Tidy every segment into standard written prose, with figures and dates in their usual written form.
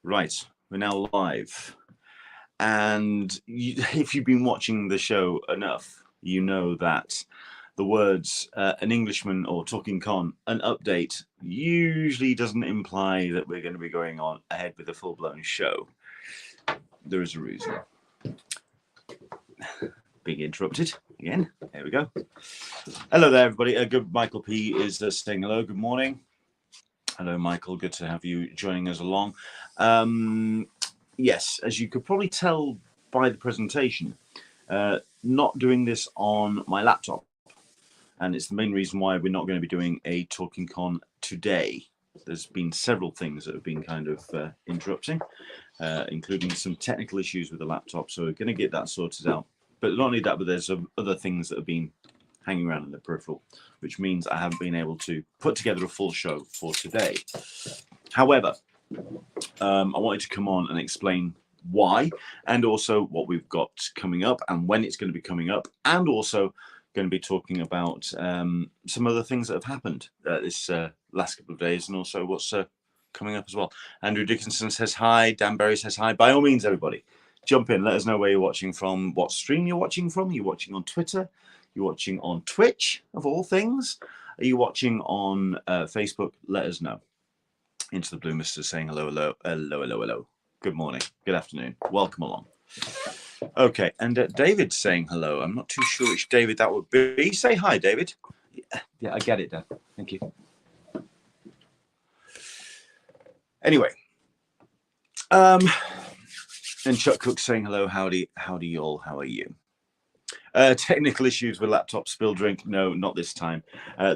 Right, we're now live. And if you've been watching the show enough, you know that the words an Englishman or Talkin Con, an update, usually doesn't imply that we're going to be going on ahead with a full-blown show. There is a reason. Being interrupted again. There we go. Hello there, everybody. Good. Michael P is saying hello. Good morning. Hello, Michael. Good to have you joining us along. Yes, as you could probably tell by the presentation, not doing this on my laptop. And it's the main reason why we're not going to be doing a Talkin Con today. There's been several things that have been kind of interrupting, including some technical issues with the laptop. So we're going to get that sorted out. But not only that, but there's other things that have been hanging around in the peripheral, which means I haven't been able to put together a full show for today. However, I wanted to come on and explain why, and also what we've got coming up and when it's going to be coming up, and also going to be talking about some other things that have happened this last couple of days, and also what's coming up as well. Andrew Dickinson says hi. Dan Berry says hi. By all means, everybody, jump in. Let us know where you're watching from, what stream you're watching from. Are you watching on Twitter? You're watching on Twitch, of all things? Are you watching on Facebook? Let us know. Into the Blue Mister saying hello, hello, hello, hello, hello. Good morning, good afternoon. Welcome along. Okay, and David's saying hello. I'm not too sure which David that would be. Say hi, David. Yeah, I get it, Dan. Thank you. Anyway, and Chuck Cook saying hello, howdy y'all, how are you? Technical issues with laptop spill drink. No, not this time.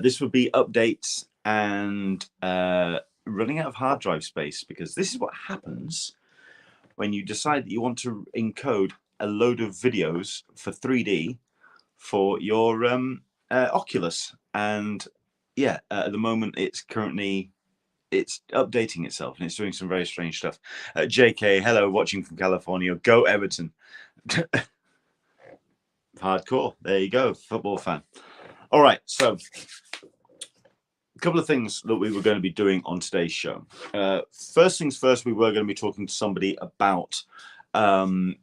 This would be updates and running out of hard drive space, because this is what happens when you decide that you want to encode a load of videos for 3D for your Oculus. And yeah, at the moment it's updating itself and it's doing some very strange stuff. JK, hello, watching from California. Go Everton. Hardcore. There you go, football fan. All right, so a couple of things that we were going to be doing on today's show. First things first, we were going to be talking to somebody about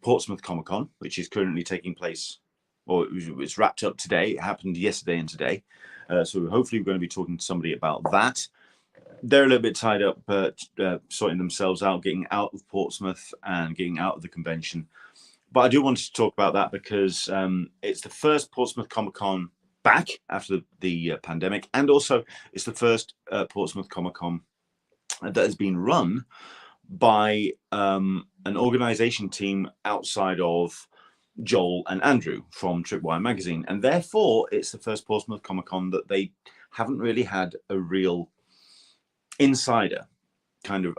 Portsmouth Comic-Con, which is currently taking place, or it's wrapped up today. It happened yesterday and today. So hopefully we're going to be talking to somebody about that. They're a little bit tied up, sorting themselves out, getting out of Portsmouth and getting out of the convention. But I do want to talk about that because it's the first Portsmouth Comic-Con back after the pandemic, and also it's the first Portsmouth Comic-Con that has been run by an organization team outside of Joel and Andrew from Tripwire magazine, and therefore it's the first Portsmouth Comic-Con that they haven't really had a real insider kind of,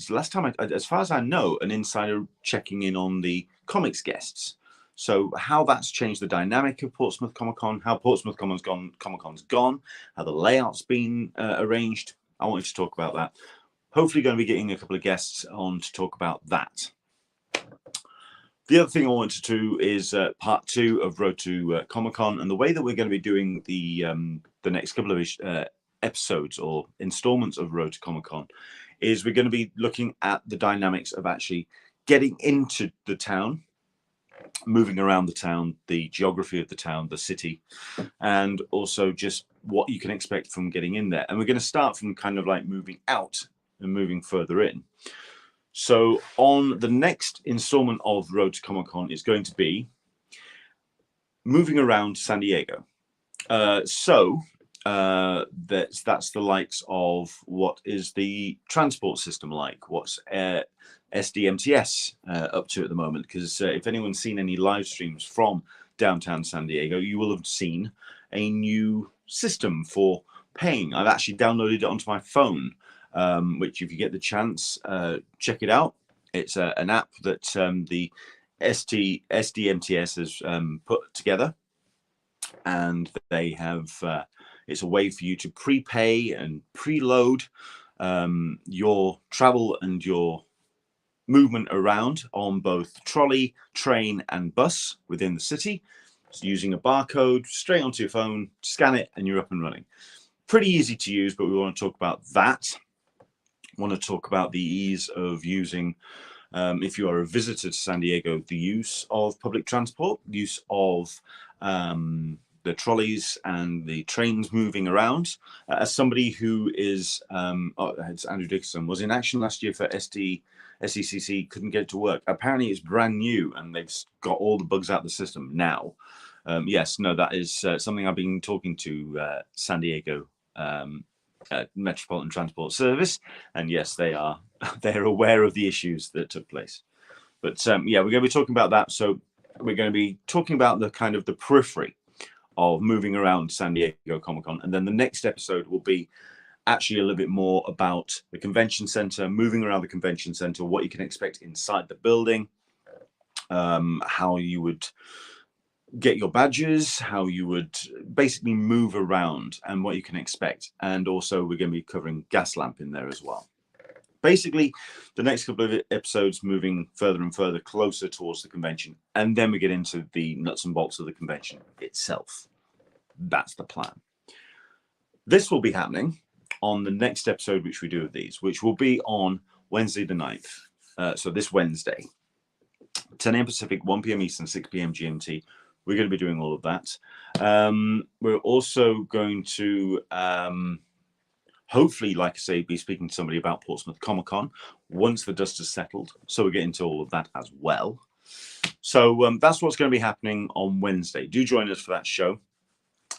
last time, as far as I know, an insider checking in on the comics guests. So how that's changed the dynamic of Portsmouth Comic-Con, how Portsmouth Comic-Con's gone, how the layout's been arranged. I wanted to talk about that. Hopefully going to be getting a couple of guests on to talk about that. The other thing I wanted to do is part 2 of Road to Comic-Con, and the way that we're going to be doing the next couple of episodes or installments of Road to Comic-Con is we're going to be looking at the dynamics of actually getting into the town, moving around the town, the geography of the town, the city, and also just what you can expect from getting in there. And we're going to start from kind of like moving out and moving further in. So on the next installment of Road to Comic-Con is going to be moving around San Diego. That's the likes of what is the transport system like, what's SDMTS up to at the moment, because if anyone's seen any live streams from downtown San Diego, you will have seen a new system for paying. I've actually downloaded it onto my phone, which if you get the chance, check it out. It's an app that the SDMTS has put together, and they have it's a way for you to prepay and preload your travel and your movement around on both trolley, train, and bus within the city. So using a barcode straight onto your phone, scan it, and you're up and running. Pretty easy to use, but we want to talk about that. want to talk about the ease of using, if you are a visitor to San Diego, the use of public transport, use of the trolleys and the trains moving around. As somebody who is, it's Andrew Dickinson, was in action last year for SECC, couldn't get it to work. Apparently it's brand new and they've got all the bugs out of the system now. Yes, no, that is something I've been talking to San Diego Metropolitan Transport Service, and yes, they're aware of the issues that took place. But yeah, we're going to be talking about that. So we're going to be talking about the kind of the periphery of moving around San Diego Comic-Con, and then the next episode will be actually a little bit more about the convention center, moving around the convention center, what you can expect inside the building, how you would get your badges, how you would basically move around and what you can expect. And also we're going to be covering Gaslamp in there as well. Basically, the next couple of episodes moving further and further closer towards the convention, and then we get into the nuts and bolts of the convention itself. That's the plan. This will be happening on the next episode which we do of these, which will be on Wednesday the 9th. So this Wednesday, 10 a.m. Pacific, 1 p.m. Eastern, 6 p.m. GMT. We're going to be doing all of that. We're also going to hopefully, like I say, be speaking to somebody about Portsmouth Comic-Con once the dust has settled. So we'll get into all of that as well. So that's what's going to be happening on Wednesday. Do join us for that show.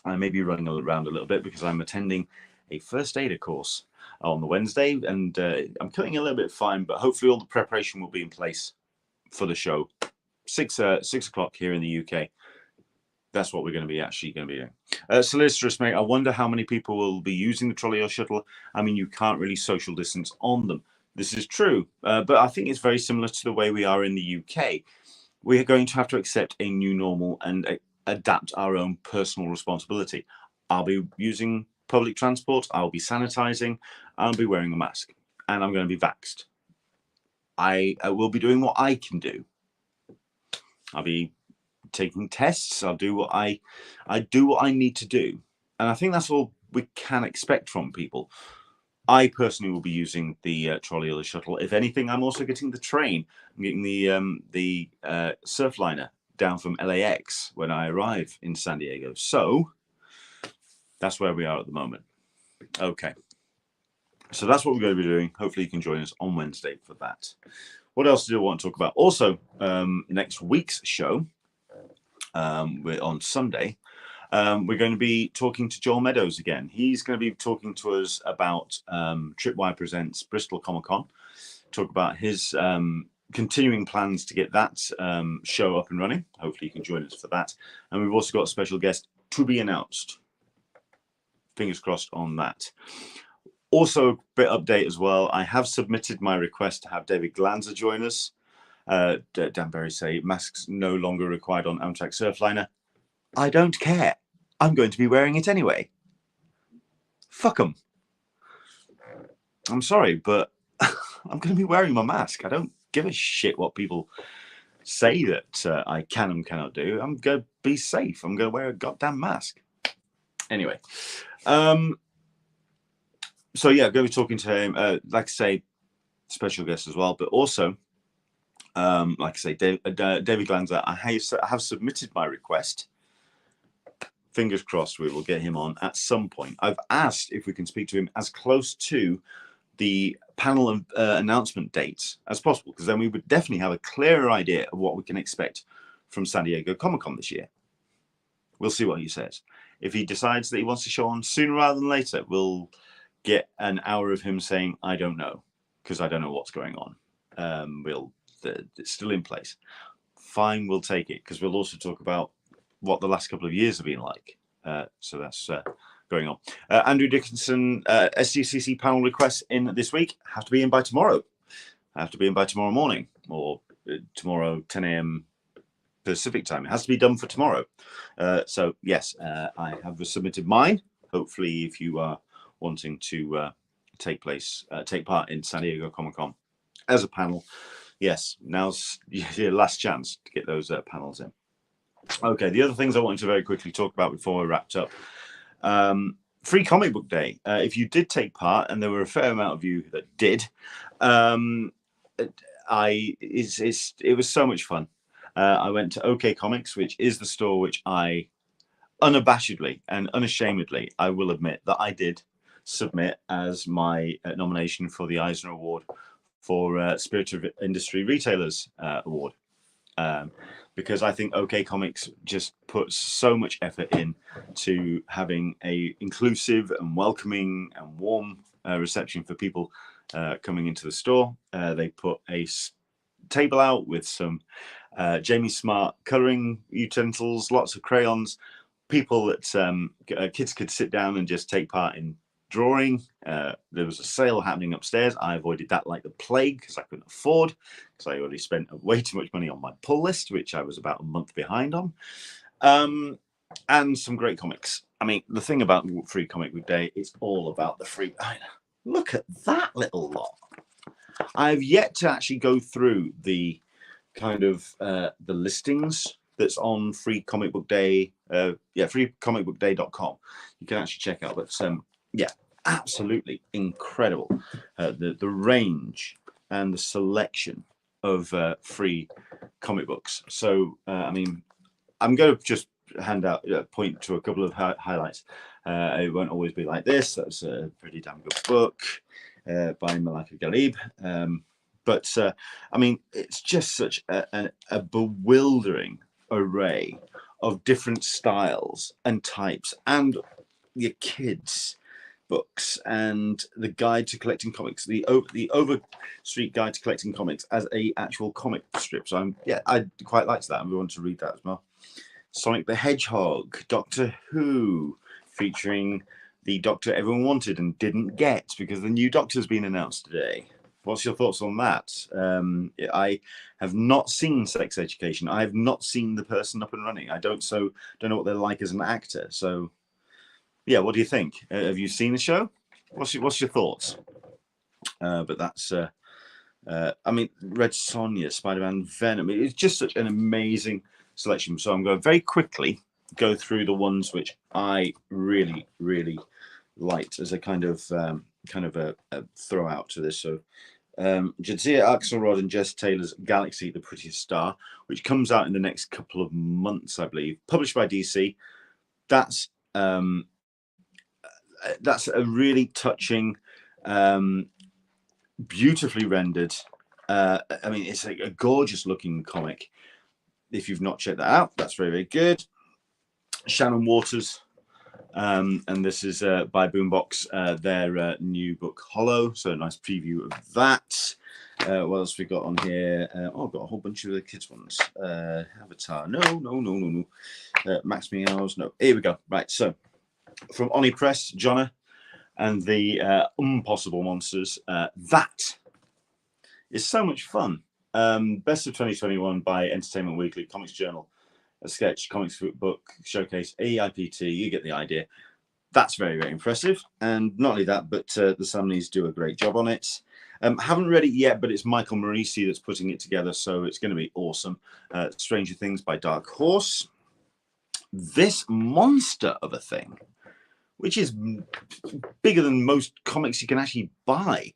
I may be running around a little bit because I'm attending a first aider course on the Wednesday, and I'm killing a little bit fine, but hopefully all the preparation will be in place for the show. 6 o'clock here in the UK. That's what we're going to be doing. Solicitous, mate, I wonder how many people will be using the trolley or shuttle. I mean, you can't really social distance on them. This is true, but I think it's very similar to the way we are in the UK. We are going to have to accept a new normal and adapt our own personal responsibility. I'll be using public transport. I'll be sanitizing. I'll be wearing a mask, and I'm going to be vaxxed. I will be doing what I can do. I'll be taking tests. I'll do what I do what I need to do, and I think that's all we can expect from people. I personally will be using the trolley or the shuttle. If anything, I'm also getting the train. I'm getting the Surfliner down from LAX when I arrive in San Diego. So that's where we are at the moment. Okay, so that's what we're going to be doing. Hopefully you can join us on Wednesday for that. What else do I want to talk about? Also, next week's show, we're on Sunday. We're going to be talking to Joel Meadows again. He's going to be talking to us about Tripwire Presents Bristol Comic-Con, talk about his continuing plans to get that show up and running. Hopefully you can join us for that. And we've also got a special guest to be announced. Fingers crossed on that. Also, a bit update as well. I have submitted my request to have David Glanzer join us. Dan Berry say masks no longer required on Amtrak Surfliner. I don't care. I'm going to be wearing it anyway. Fuck them. I'm sorry, but I'm going to be wearing my mask. I don't give a shit what people say that I can and cannot do. I'm going to be safe. I'm going to wear a goddamn mask. Anyway. So yeah, going to be talking to him. Like I say, special guest as well, but also, like I say, David Glanzer. I have submitted my request. Fingers crossed we will get him on at some point. I've asked if we can speak to him as close to the panel announcement dates as possible, because then we would definitely have a clearer idea of what we can expect from San Diego Comic-Con this year. We'll see what he says. If he decides that he wants to show on sooner rather than later, we'll get an hour of him saying, I don't know, because I don't know what's going on. It's still in place. Fine, we'll take it, because we'll also talk about what the last couple of years have been like. So that's going on. Andrew Dickinson, SDCC panel requests in this week. Have to be in by tomorrow. Have to be in by tomorrow morning, or tomorrow 10 a.m. Pacific time. It has to be done for tomorrow. So yes, I have submitted mine. Hopefully, if you are wanting to take part in San Diego Comic-Con as a panel, yes, now's your last chance to get those panels in. Okay, the other things I wanted to very quickly talk about before we wrapped up. Free Comic Book Day. If you did take part, and there were a fair amount of you that did, it was so much fun. I went to OK Comics, which is the store which I unabashedly and unashamedly, I will admit that I did submit as my nomination for the Eisner Award for Spirit of Industry Retailers Award. Because I think OK Comics just puts so much effort in to having a inclusive and welcoming and warm reception for people coming into the store. They put a table out with some Jamie Smart coloring utensils, lots of crayons, people that kids could sit down and just take part in drawing. There was a sale happening upstairs. I avoided that like the plague because I couldn't afford, because I already spent way too much money on my pull list, which I was about a month behind on. And some great comics. I mean, the thing about Free Comic Book Day, it's all about the free. Look at that little lot. I've yet to actually go through the kind of the listings that's on Free Comic Book Day. freecomicbookday.com. You can actually check out. But yeah, absolutely incredible. The range and the selection of free comic books. So I mean, I'm going to just point to a couple of highlights. It won't always be like this. That's a pretty damn good book by Malaka Galib. But I mean, it's just such a bewildering array of different styles and types, and your kids' books, and the Guide to Collecting Comics, the Overstreet Guide to Collecting Comics as a actual comic strip. So I quite liked that, and we want to read that as well. Sonic the Hedgehog, Doctor Who, featuring the Doctor everyone wanted and didn't get because the new Doctor's been announced today. What's your thoughts on that? I have not seen Sex Education. I have not seen the person up and running. I don't know what they're like as an actor. So, yeah, what do you think? Have you seen the show? What's your thoughts? But that's, I mean, Red Sonja, Spider-Man, Venom. It's just such an amazing selection. So I'm going to very quickly go through the ones which I really, really liked as a kind of a throw out to this. So Jadzia Axelrod and Jess Taylor's Galaxy, the Prettiest Star, which comes out in the next couple of months, I believe, published by DC. That's a really touching, beautifully rendered. I mean, it's a gorgeous looking comic. If you've not checked that out, that's very, very good. Shannon Waters. And this is by Boombox, their new book Hollow. So a nice preview of that. What else we got on here? I've got a whole bunch of the kids ones. Avatar, no. Max Meows, no. Here we go. Right, so from Oni Press, Jonna and the Impossible Monsters. That is so much fun. Best of 2021 by Entertainment Weekly, Comics Journal, a sketch, comics book showcase, AIPT. You get the idea. That's very, very impressive. And not only that, but the Samneys do a great job on it. Haven't read it yet, but it's Michael Morisi that's putting it together, so it's going to be awesome. Stranger Things by Dark Horse. This monster of a thing, which is bigger than most comics you can actually buy.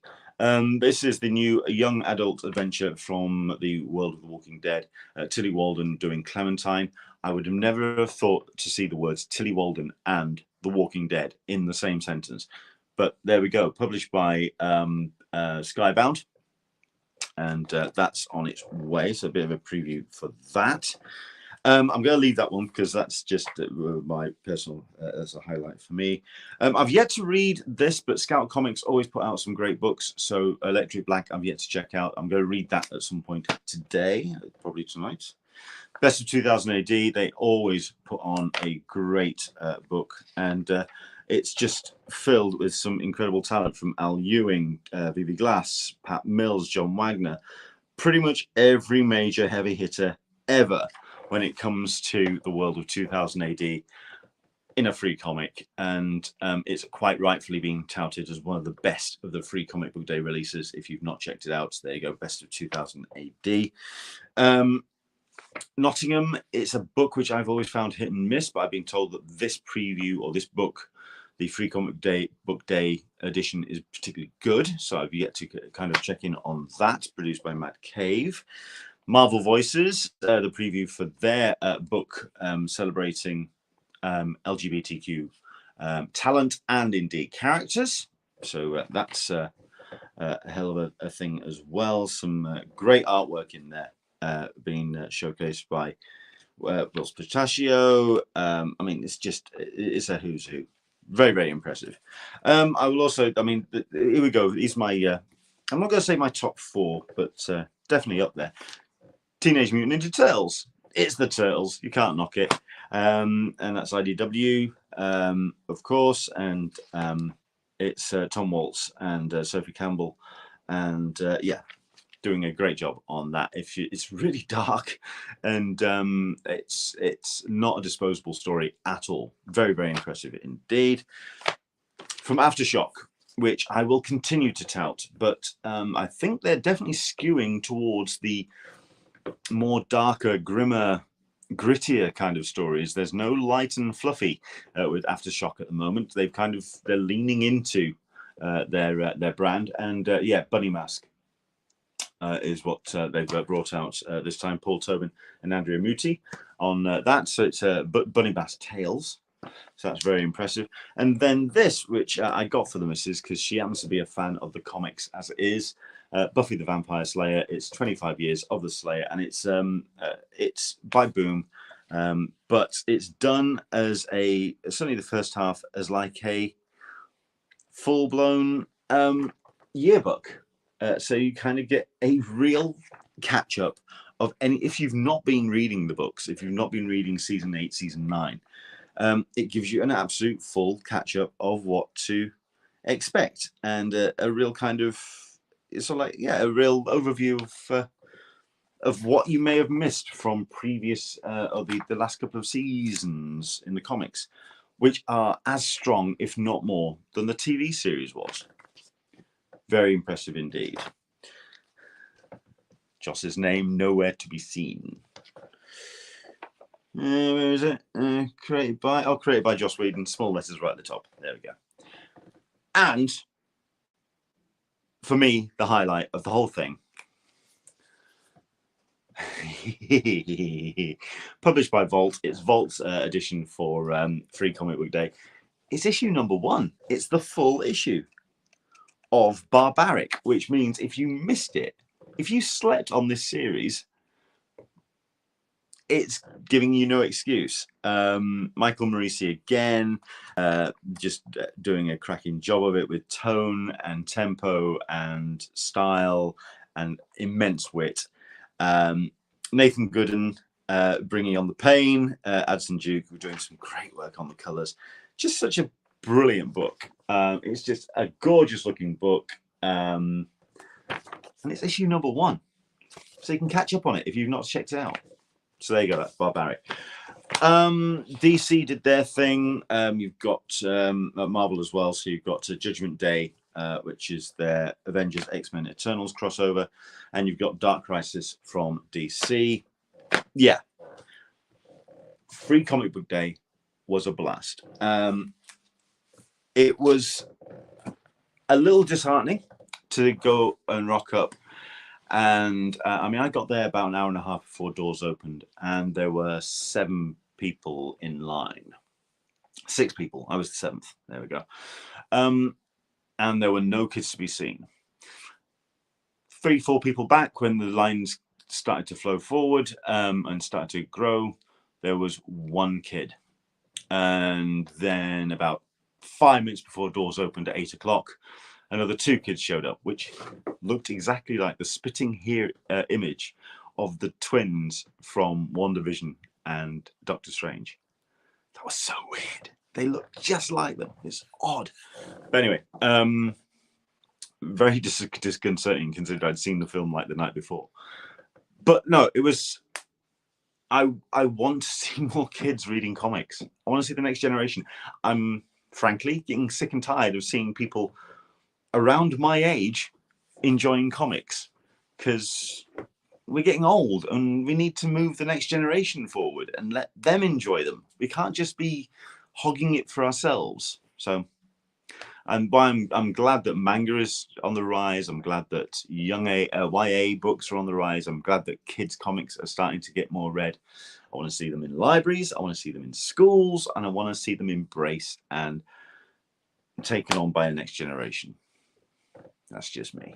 This is the new young adult adventure from the world of The Walking Dead. Tilly Walden doing Clementine. I would have never thought to see the words Tilly Walden and The Walking Dead in the same sentence. But there we go. Published by Skybound. And that's on its way. So a bit of a preview for that. I'm going to leave that one because that's just my personal as a highlight for me. I've yet to read this, but Scout Comics always put out some great books. So Electric Black, I've yet to check out. I'm going to read that at some point today, probably tonight. Best of 2000 AD, they always put on a great book. And it's just filled with some incredible talent from Al Ewing, Vivi Glass, Pat Mills, John Wagner. Pretty much every major heavy hitter ever when it comes to the world of 2000 AD in a free comic. And it's quite rightfully being touted as one of the best of the Free Comic Book Day releases. If you've not checked it out, so there you go, best of 2000 AD. Nottingham, it's a book which I've always found hit and miss, but I've been told that this preview or this book The Free Comic Book Day edition is particularly good, so I've yet to kind of check in on that. Produced by Matt Cave. Marvel Voices, the preview for their book celebrating LGBTQ talent and indeed characters. So that's a hell of a thing as well. Some great artwork in there being showcased by Will Spataccio. I mean, it's a who's who. Very, very impressive. I will also, I mean, here we go. These my, I'm not going to say my top 4, but definitely up there. Teenage Mutant Ninja Turtles. It's the Turtles. You can't knock it. And that's IDW, of course. And it's Tom Waltz and Sophie Campbell. And yeah, doing a great job on that. It's really dark, and it's not a disposable story at all. Very, very impressive indeed. From Aftershock, which I will continue to tout, but I think they're definitely skewing towards the more darker, grimmer, grittier kind of stories. There's no light and fluffy with Aftershock at the moment. They're leaning into their brand, and yeah, Bunny Mask is what they've brought out this time. Paul Tobin and Andrea Muti on that. So it's Bunny Mask Tales. So that's very impressive. And then this, which I got for the missus because she happens to be a fan of the comics as it is. Buffy the Vampire Slayer. It's 25 years of the Slayer, and it's by Boom, but it's done as certainly the first half as like a full-blown yearbook. So you kind of get a real catch-up of if you've not been reading the books, if you've not been reading season 8, season 9, it gives you an absolute full catch-up of what to expect, and a real kind of, it's sort of like, yeah, a real overview of what you may have missed from previous or the last couple of seasons in the comics, which are as strong, if not more, than the TV series was. Very impressive indeed. Joss's name nowhere to be seen. Where is it? Created by Joss Whedon. Small letters right at the top. There we go. And for me, the highlight of the whole thing. Published by Vault. It's Vault's edition for Free Comic Book Day. It's issue number 1. It's the full issue of Barbaric, which means if you missed it, if you slept on this series, it's giving you no excuse. Michael Morisi again, just doing a cracking job of it with tone and tempo and style and immense wit. Nathan Gooden bringing on the pain. Adson Duke doing some great work on the colours. Just such a brilliant book. It's just a gorgeous looking book. And it's issue number 1. So you can catch up on it if you've not checked it out. So there you go, that's Barbaric. DC did their thing. You've got Marvel as well. So you've got Judgment Day, which is their Avengers X-Men Eternals crossover. And you've got Dark Crisis from DC. Yeah. Free Comic Book Day was a blast. It was a little disheartening to go and rock up. And I mean, I got there about an hour and a half before doors opened, and there were 7 people in line. 6 people. I was the 7th. There we go. And there were no kids to be seen. 3-4 people back when the lines started to flow forward and started to grow, there was 1 kid. And then about 5 minutes before doors opened at 8 o'clock, another 2 kids showed up, which looked exactly like the spitting here image of the twins from WandaVision and Doctor Strange. That was so weird. They look just like them. It's odd. But anyway, very disconcerting considering I'd seen the film like the night before. But no, it was... I want to see more kids reading comics. I want to see the next generation. I'm frankly getting sick and tired of seeing people around my age enjoying comics, because we're getting old and we need to move the next generation forward and let them enjoy them. We can't just be hogging it for ourselves. So And I'm glad that manga is on the rise. I'm glad that YA books are on the rise. I'm glad that kids comics are starting to get more read. I want to see them in libraries. I want to see them in schools, and I want to see them embraced and taken on by the next generation. That's just me.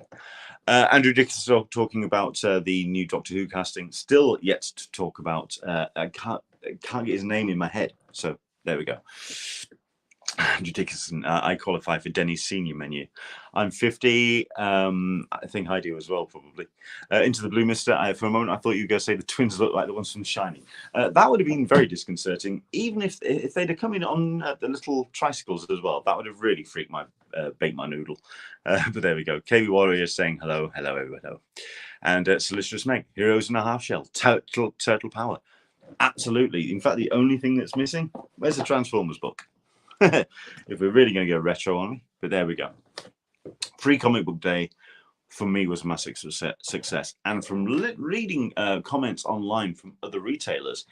Andrew Dickinson talking about the new Doctor Who casting. Still yet to talk about. I can't get his name in my head. So there we go. Andrew Dickinson. I qualify for Denny's senior menu. I'm 50. I think I do as well, probably. Into the Blue Mister. For a moment, I thought you were going to say the twins look like the ones from Shining. That would have been very disconcerting, even if they'd have come in on the little tricycles as well. That would have really freaked my baked my noodle. But there we go. KB Warrior saying hello, hello. And Solicitous Meg, Heroes in a Half Shell, Turtle Power. Absolutely. In fact, the only thing that's missing, where's the Transformers book? If we're really going to go retro on me, but there we go. Free Comic Book Day for me was a massive success, and from reading comments online from other retailers,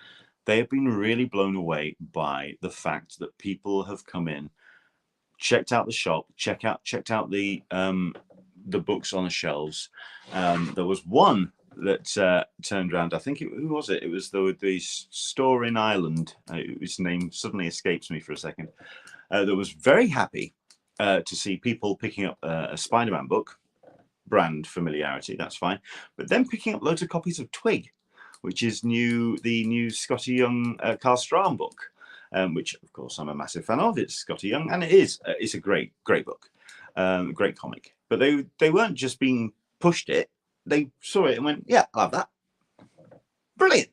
they have been really blown away by the fact that people have come in, checked out the shop, checked out the books on the shelves. There was one that turned around. I think who was it? It was the store in Ireland. Whose name suddenly escapes me for a second. That was very happy to see people picking up a Spider-Man book, brand familiarity. That's fine, but then picking up loads of copies of Twig, which is the new Scotty Young Carl Strahm book, which of course I'm a massive fan of. It's Scotty Young, and it's a great book, great comic. But they weren't just being pushed it. They saw it and went, yeah, I'll have that. Brilliant.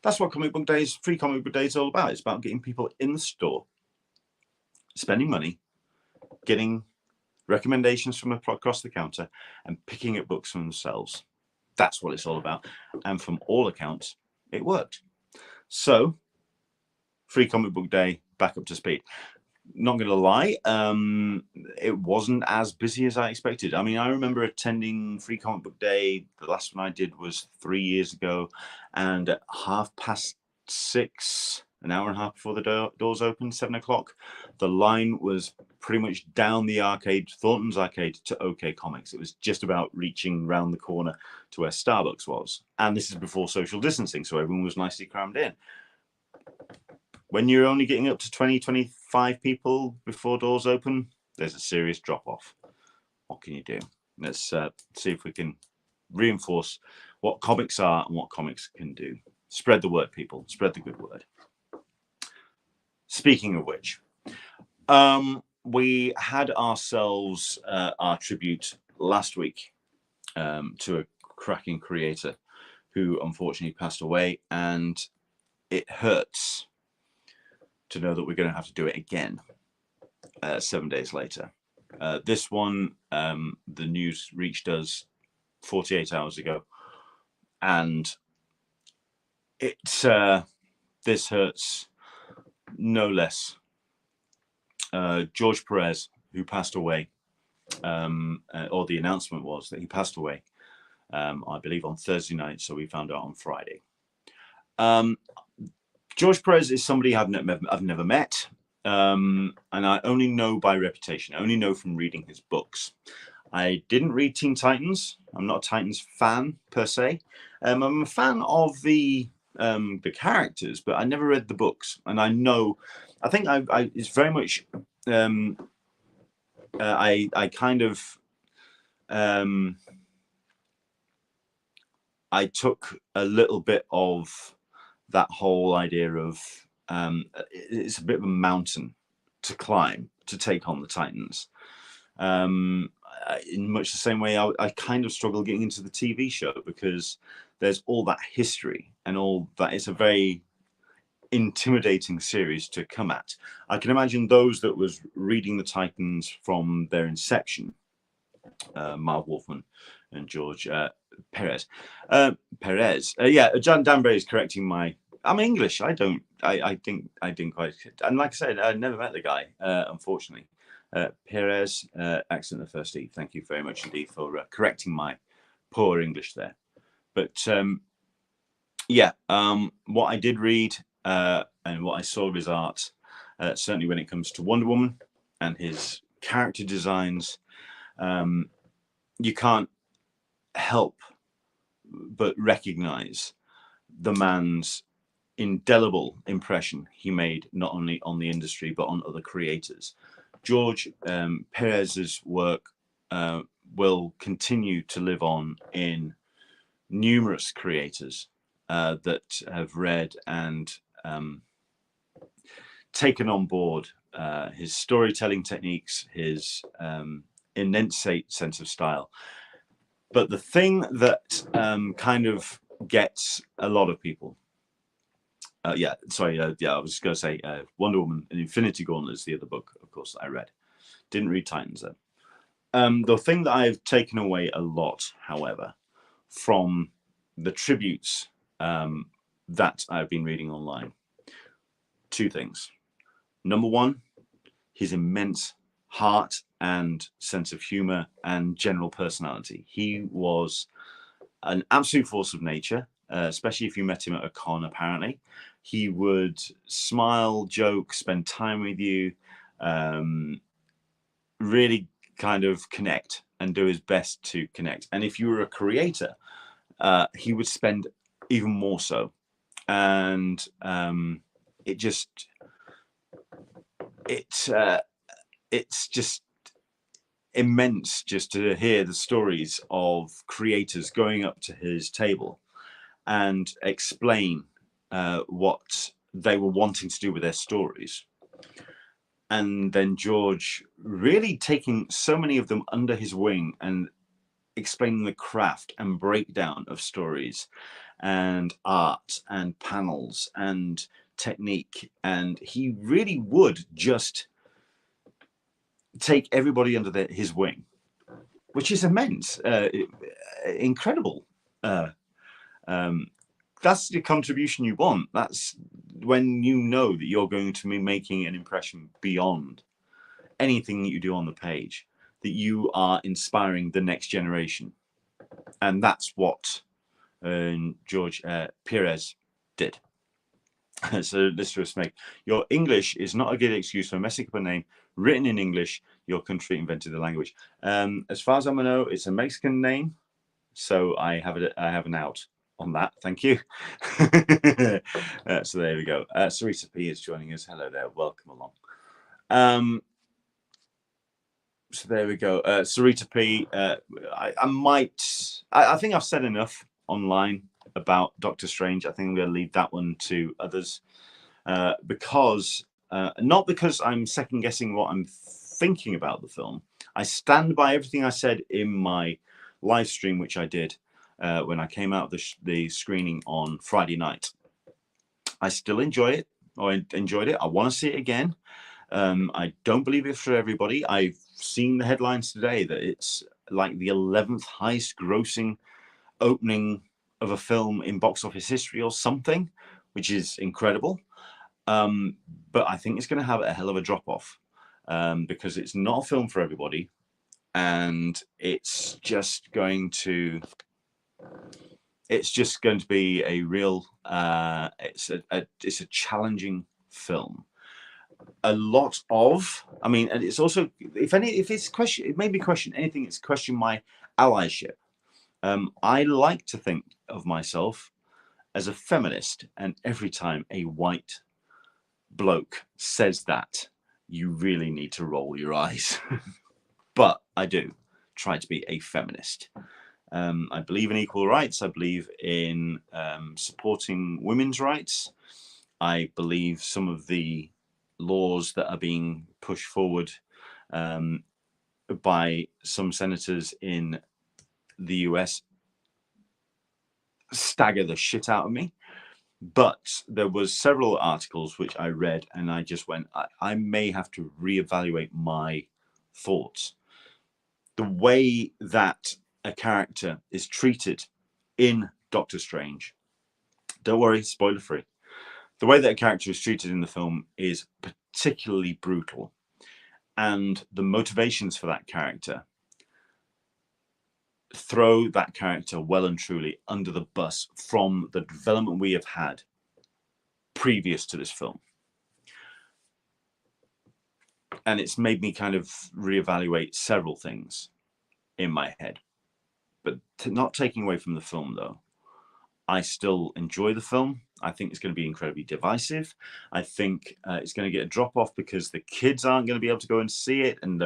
That's what Comic Book Days, Free Comic Book Day is all about. It's about getting people in the store, spending money, getting recommendations from across the counter, and picking up books for themselves. That's what it's all about. And from all accounts, it worked. So, Free Comic Book Day, back up to speed. Not going to lie, it wasn't as busy as I expected. I mean, I remember attending Free Comic Book Day. The last one I did was 3 years ago, and at 6:30, an hour and a half before the doors opened, 7 o'clock, the line was pretty much down the arcade, Thornton's arcade, to OK Comics. It was just about reaching round the corner to where Starbucks was. And this is before social distancing, so everyone was nicely crammed in. When you're only getting up to 20, 25 people before doors open, there's a serious drop-off. What can you do? Let's see if we can reinforce what comics are and what comics can do. Spread the word, people. Spread the good word. Speaking of which, we had ourselves our tribute last week to a cracking creator who unfortunately passed away, and it hurts to know that we're going to have to do it again 7 days later. This one, the news reached us 48 hours ago, and this hurts no less. George Perez, who passed away, or the announcement was that he passed away, I believe on Thursday night, so we found out on Friday. George Perez is somebody I've never met, and I only know by reputation. I only know from reading his books. I didn't read Teen Titans. I'm not a Titans fan per se. I'm a fan of the characters, but I never read the books. And I know, I think it's very much. I kind of. I took a little bit of that whole idea of it's a bit of a mountain to climb to take on the Titans. In much the same way, I kind of struggle getting into the TV show because there's all that history and all that. It's a very intimidating series to come at. I can imagine those that was reading the Titans from their inception, Marv Wolfman and George Perez. John Danbury is correcting my. I'm English. I didn't quite. And like I said, I never met the guy, unfortunately. Perez, accent of the first E. Thank you very much indeed for correcting my poor English there. But what I did read and what I saw of his art, certainly when it comes to Wonder Woman and his character designs. You can't help but recognize the man's indelible impression he made, not only on the industry but on other creators. George Perez's work will continue to live on in numerous creators that have read and taken on board his storytelling techniques, his immense sense of style. But the thing that kind of gets a lot of people, I was going to say Wonder Woman and Infinity Gauntlet is the other book, of course, that I read. Didn't read Titans, though. The thing that I've taken away a lot, however, from the tributes that I've been reading online, two things. Number one, his immense heart and sense of humor and general personality. He was an absolute force of nature, especially if you met him at a con, apparently. He would smile, joke, spend time with you, really kind of connect and do his best to connect. And if you were a creator, he would spend even more so. And it's just immense just to hear the stories of creators going up to his table and explain what they were wanting to do with their stories. And then George really taking so many of them under his wing and explaining the craft and breakdown of stories and art and panels and technique. And he really would just take everybody under his wing, which is immense, incredible. That's the contribution you want. That's when you know that you're going to be making an impression beyond anything that you do on the page, that you are inspiring the next generation. And that's what George Perez did. So listeners make, your English is not a good excuse for messing up a name written in English. Your country invented the language. As far as I know, it's a Mexican name, so I have an out on that. Thank you. So there we go. Sarita P is joining us. Hello there. Welcome along. So there we go. Sarita P. I think I've said enough online about Doctor Strange. I think I'm going to leave that one to others because not because I'm second guessing what I'm thinking about the film. I stand by everything I said in my live stream, which I did when I came out of the screening on Friday night. I still enjoy it, or enjoyed it. I want to see it again. I don't believe it's for everybody. I've seen the headlines today that it's like the 11th highest grossing opening of a film in box office history or something, which is incredible. But I think it's going to have a hell of a drop off because it's not a film for everybody. And it's just going to be a real, it's a challenging film. A lot of, I mean, and it's also, if it's question, it made me question anything. It's question my allyship. I like to think of myself as a feminist, and every time a white bloke says that, you really need to roll your eyes. But I do try to be a feminist. I believe in equal rights. I believe in supporting women's rights. I believe some of the laws that are being pushed forward by some senators in the US stagger the shit out of me. But there was several articles which I read and I just went, I may have to reevaluate my thoughts. The way that a character is treated in Doctor Strange, don't worry, spoiler free. The way that a character is treated in the film is particularly brutal. And the motivations for that character throw that character well and truly under the bus from the development we have had previous to this film. and it's made me kind of reevaluate several things in my head. But not taking away from the film, though, I still enjoy the film. I think it's going to be incredibly divisive. I think it's going to get a drop off because the kids aren't going to be able to go and see it, and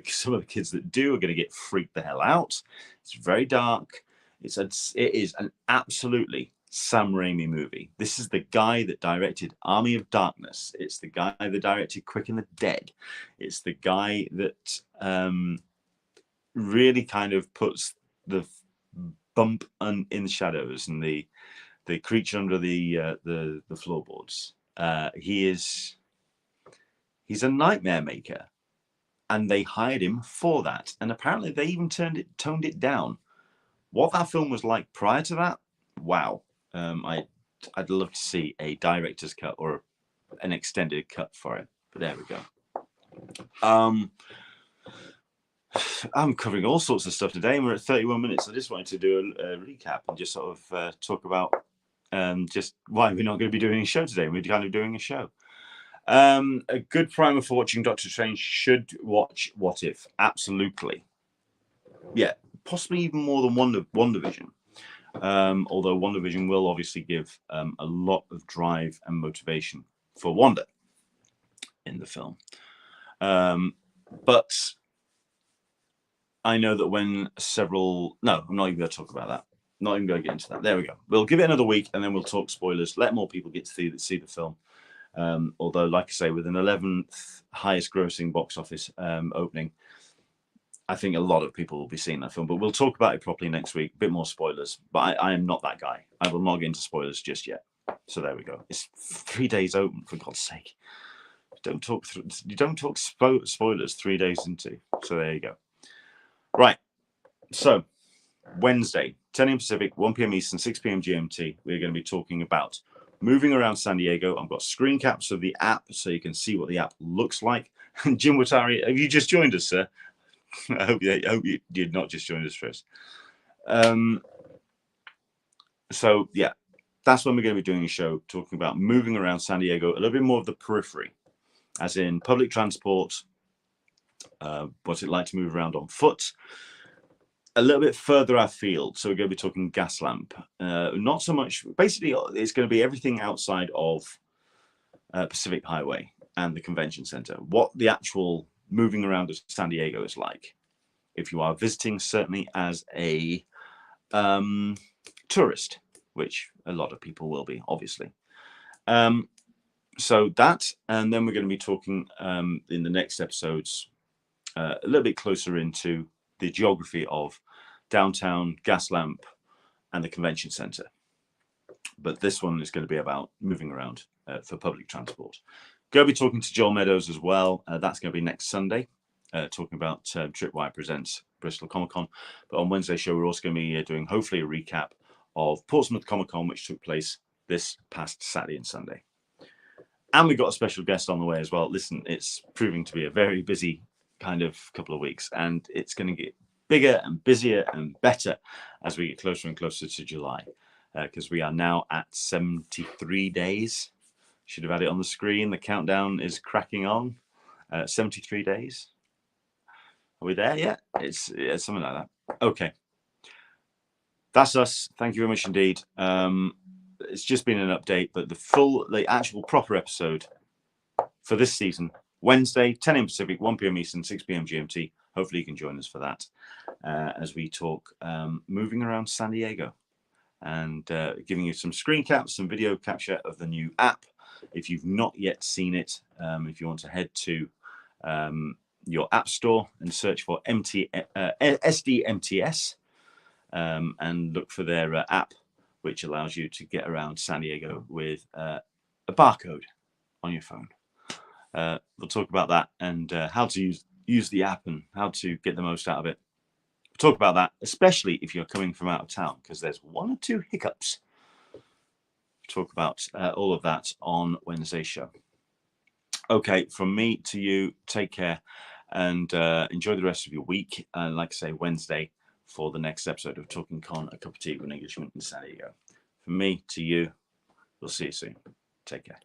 some of the kids that do are going to get freaked the hell out. It's very dark. It is an absolutely Sam Raimi movie. This is the guy that directed Army of Darkness. It's the guy that directed Quick and the Dead. It's the guy that really kind of puts the bump in the shadows and the creature under the floorboards. He's a nightmare maker, and they hired him for that. And apparently, they even toned it down. What that film was like prior to that, wow! I'd love to see a director's cut or an extended cut for it. But there we go. I'm covering all sorts of stuff today, and we're at 31 minutes. I just wanted to do a recap and just sort of talk about just why we're not going to be doing a show today. We're kind of doing a show. A good primer for watching Doctor Strange. Should watch What If. Absolutely. Yeah, possibly even more than WandaVision. Although WandaVision will obviously give a lot of drive and motivation for Wanda in the film. But I know that when no, I'm not even going to talk about that. Not even going to get into that. There we go. We'll give it another week and then we'll talk spoilers. Let more people get to see the film. Although, like I say, with an 11th highest grossing box office opening, I think a lot of people will be seeing that film. But we'll talk about it properly next week. A bit more spoilers. But I am not that guy. I will not get into spoilers just yet. So there we go. It's 3 days open, for God's sake. You don't talk spoilers 3 days into. So there you go. Right. So Wednesday, 10 a.m. Pacific, 1 p.m. Eastern, 6 p.m. GMT. We're going to be talking about moving around San Diego. I've got screen caps of the app so you can see what the app looks like. And Jim Watari, have you just joined us, sir? I hope you did not just join us, Chris. So, yeah, that's when we're going to be doing a show talking about moving around San Diego, a little bit more of the periphery, as in public transport, what's it like to move around on foot, a little bit further afield. So we're going to be talking Gaslamp. Not so much, basically, it's going to be everything outside of Pacific Highway and the convention center. What the actual moving around of San Diego is like. If you are visiting, certainly as a tourist, which a lot of people will be, obviously. So that, and then we're going to be talking in the next episodes a little bit closer into the geography of downtown, Gaslamp, and the convention center. But this one is going to be about moving around for public transport. Going to be talking to Joel Meadows as well. That's going to be next Sunday, talking about Tripwire Presents Bristol Comic-Con. But on Wednesday's show, we're also going to be doing, hopefully, a recap of Portsmouth Comic-Con, which took place this past Saturday and Sunday. And we've got a special guest on the way as well. Listen, it's proving to be a very busy kind of couple of weeks, and it's going to get bigger and busier and better as we get closer and closer to July, because we are now at 73 days. Should have had it on the screen. The countdown is cracking on. 73 days. Are we there yet? It's something like that. Okay. That's us. Thank you very much indeed. It's just been an update, but the actual proper episode for this season, Wednesday, 10 a.m. Pacific, 1 p.m. Eastern, 6 p.m. GMT. Hopefully you can join us for that as we talk moving around San Diego and giving you some screen caps, some video capture of the new app. If you've not yet seen it, if you want to head to your app store and search for SDMTS and look for their app, which allows you to get around San Diego with a barcode on your phone. We'll talk about that and how to use the app and how to get the most out of it. We'll talk about that, especially if you're coming from out of town, because there's one or two hiccups. We'll talk about all of that on Wednesday's show. Okay, from me to you, take care and enjoy the rest of your week. Like I say, Wednesday for the next episode of Talkin Con, a cup of tea with an Englishman in San Diego. From me to you, we'll see you soon. Take care.